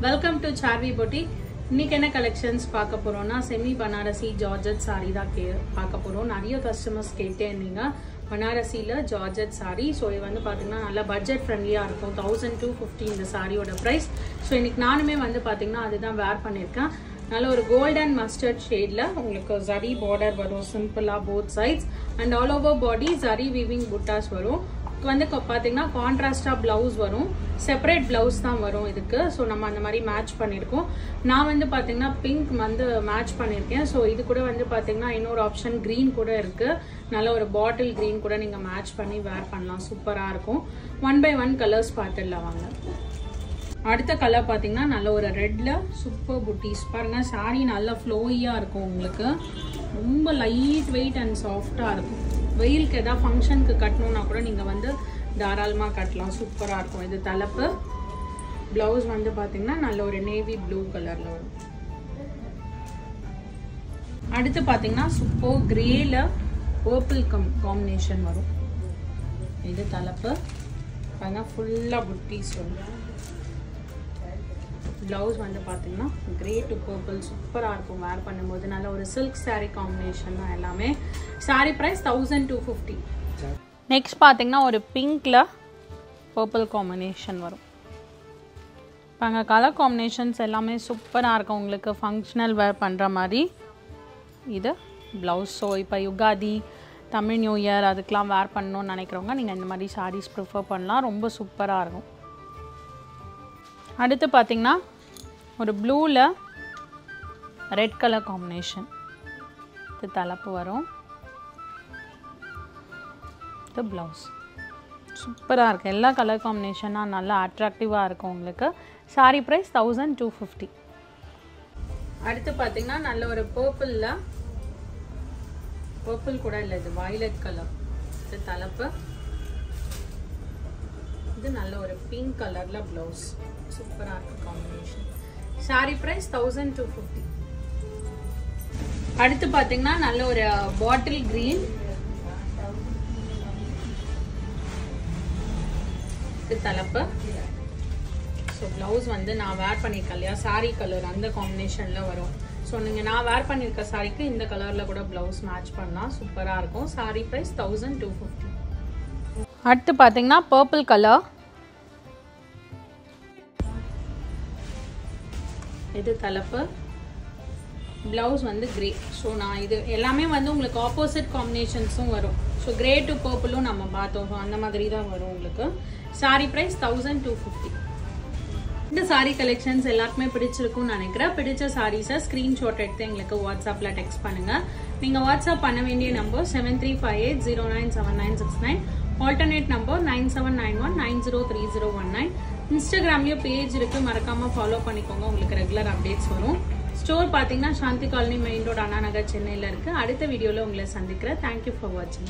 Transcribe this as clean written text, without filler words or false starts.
Welcome to Charvi Boutique. இன்னைக்கு என்ன collections பார்க்க போறோம்னா செமி பனாரசி ஜார்ஜெட் saree தான் பார்க்க போறோம். நிறைய கஸ்டமர்ஸ் கேட்டே இருந்தீங்க பனாரசில ஜார்ஜெட் saree. சோ இது வந்து பாத்தீங்கன்னா நல்ல பட்ஜெட் ஃப்ரெண்ட்லியா இருக்கும். 1250 இந்த சாரியோட பிரைஸ். சோ இன்னைக்கு நானுமே வந்து பாத்தீங்கன்னா அதுதான் வேர் பண்ணிருக்கேன். நல்ல ஒரு கோல்டன் மஸ்டர்ட் ஷேட்ல உங்களுக்கு zari border வரும் சிம்பிளா both sides and all over body zari weaving buttas வரும். வந்து பாத்தீங்கன்னா கான்ட்ராஸ்டா பிளவுஸ் வரும். செப்பரேட் பிளவுஸ் தான் வரும் இதுக்கு. சோ நம்ம அந்த மாதிரி மேட்ச் பண்ணிருக்கோம். நான் வந்து பாத்தீங்கன்னா பிங்க் வந்து மேட்ச் பண்ணிருக்கேன். சோ இது கூட வந்து பாத்தீங்கன்னா இன்னொரு ஆப்ஷன் கிரீன் கூட இருக்கு. நல்ல ஒரு பாட்டில் கிரீன் கூட நீங்க மேட்ச் பண்ணி வேர் பண்ணலாம். சூப்பரா இருக்கும். 1 by 1 கலர்ஸ் பார்த்துடலாம் வாங்க. அடுத்த கலர் பாத்தீங்கன்னா நல்ல ஒரு ரெட்ல சூப்பர் புட்டீஸ் பாருங்க. சாரி நல்ல ஃப்ளோயியா இருக்கும். உங்களுக்கு ரொம்ப லைட் வெயிட் அண்ட் சாஃப்டா இருக்கும். வெயிலுக்கு ஏதாவது ஃபங்க்ஷனுக்கு கட்டணும்னா கூட நீங்க வந்து தாராளமா கட்டலாம். சூப்பரா இருக்கும். இது தலைப்பு. பிளவுஸ் வந்து பாத்தீங்கன்னா நல்ல ஒரு நேவி ப்ளூ கலர்ல வரும். அடுத்து பாத்தீங்கன்னா சூப்பர் கிரேல பர்பிள் காம்பினேஷன் வரும். இது தலைப்பு. பாருங்க ஃபுல்லா புட்டீஸ் வரும். பிளவுஸ் வந்து பாத்தீங்கன்னா கிரே டு பர்பிள் சூப்பரா இருக்கும். வேர் பண்ணும்போது நல்ல ஒரு சில்க் saree காம்பினேஷன் தான் எல்லாமே. saree price 1250. நெக்ஸ்ட் பாத்தீங்கன்னா ஒரு பிங்க்ல பர்பிள் காம்பினேஷன் வரும். பாருங்க கலர் காம்பினேஷன்ஸ் எல்லாமே சூப்பரா இருக்கும். உங்களுக்கு ஃபங்க்ஷனல் வேர் பண்ற மாதிரி. இது பிளவுஸ். ஸோ இப்போ யுகாதி தமிழ் நியூ இயர் அதுக்கெலாம் வேர் பண்ணணும்னு நினைக்கிறவங்க நீங்கள் இந்த மாதிரி சாரீஸ் ப்ரிஃபர் பண்ணலாம். ரொம்ப சூப்பராக இருக்கும். அடுத்து பார்த்தீங்கன்னா ஒரு ப்ளூவில் ரெட் கலர் காம்பினேஷன். இது தலைப்பு வரும். இது ப்ளவுஸ். சூப்பராக இருக்குது. எல்லா கலர் காம்பினேஷனாக நல்லா அட்ராக்டிவாக இருக்கும் உங்களுக்கு. சாரீ ப்ரைஸ் 1250. அடுத்து பார்த்தீங்கன்னா நல்ல ஒரு பர்பிளில் பர்பிள் கூட இல்லை, இது வயலட் கலர். இது தலைப்பு. இது நல்ல ஒரு பிங்க் கலர்ல பிளவுஸ். சூப்பரா இருக்கு காம்பினேஷன். Sorry price 1250. அடுத்து பாத்தீங்கன்னா நல்ல ஒரு பாட்டில் கிரீன். இது தலைப்பு. ஸோ பிளவுஸ் வந்து நான் வேர் பண்ணியிருக்கேன் இல்லையா சாரி கலர் அந்த காம்பினேஷன்ல வரும். ஸோ நீங்க நான் வேர் பண்ணியிருக்க சாரிக்கு இந்த கலர்ல கூட பிளவுஸ் மேட்ச் பண்ணலாம். சூப்பரா இருக்கும். சாரி பிரைஸ் 1250. அடுத்து பாத்தீங்கன்னா பர்பிள் கலர். இது தலைப்பு. பிளவுஸ் வந்து கிரே. ஸோ நான் இது எல்லாமே வந்து உங்களுக்கு ஆப்போசிட் காம்பினேஷன்ஸும் வரும். ஸோ கிரே டு பர்பிளும் நம்ம பார்த்தோம். ஸோ அந்த மாதிரி தான் வரும் உங்களுக்கு. சாரி பிரைஸ் 1250. இந்த சாரி கலெக்ஷன்ஸ் எல்லாருக்குமே பிடிச்சிருக்கும்னு நினைக்கிறேன். பிடிச்ச சாரீஸை ஸ்கிரீன்ஷாட் எடுத்து எங்களுக்கு வாட்ஸ்அப்ல டெக்ஸ்ட் பண்ணுங்க. நீங்க வாட்ஸ்அப் பண்ண வேண்டிய நம்பர் 7358097969. Alternate number 9791903019. இன்ஸ்டாகிராம்லயும் பேஜ் இருக்கு, மறக்காம ஃபாலோ பண்ணிக்கோங்க. உங்களுக்கு ரெகுலர் அப்டேட்ஸ் வரும். ஸ்டோர் பாத்தீங்கன்னா சாந்தி colony main road Anna Nagar சென்னையில இருக்கு. அடுத்த வீடியோல உங்களை சந்திக்கிறேன். தேங்க்யூ ஃபார் வாட்சிங்.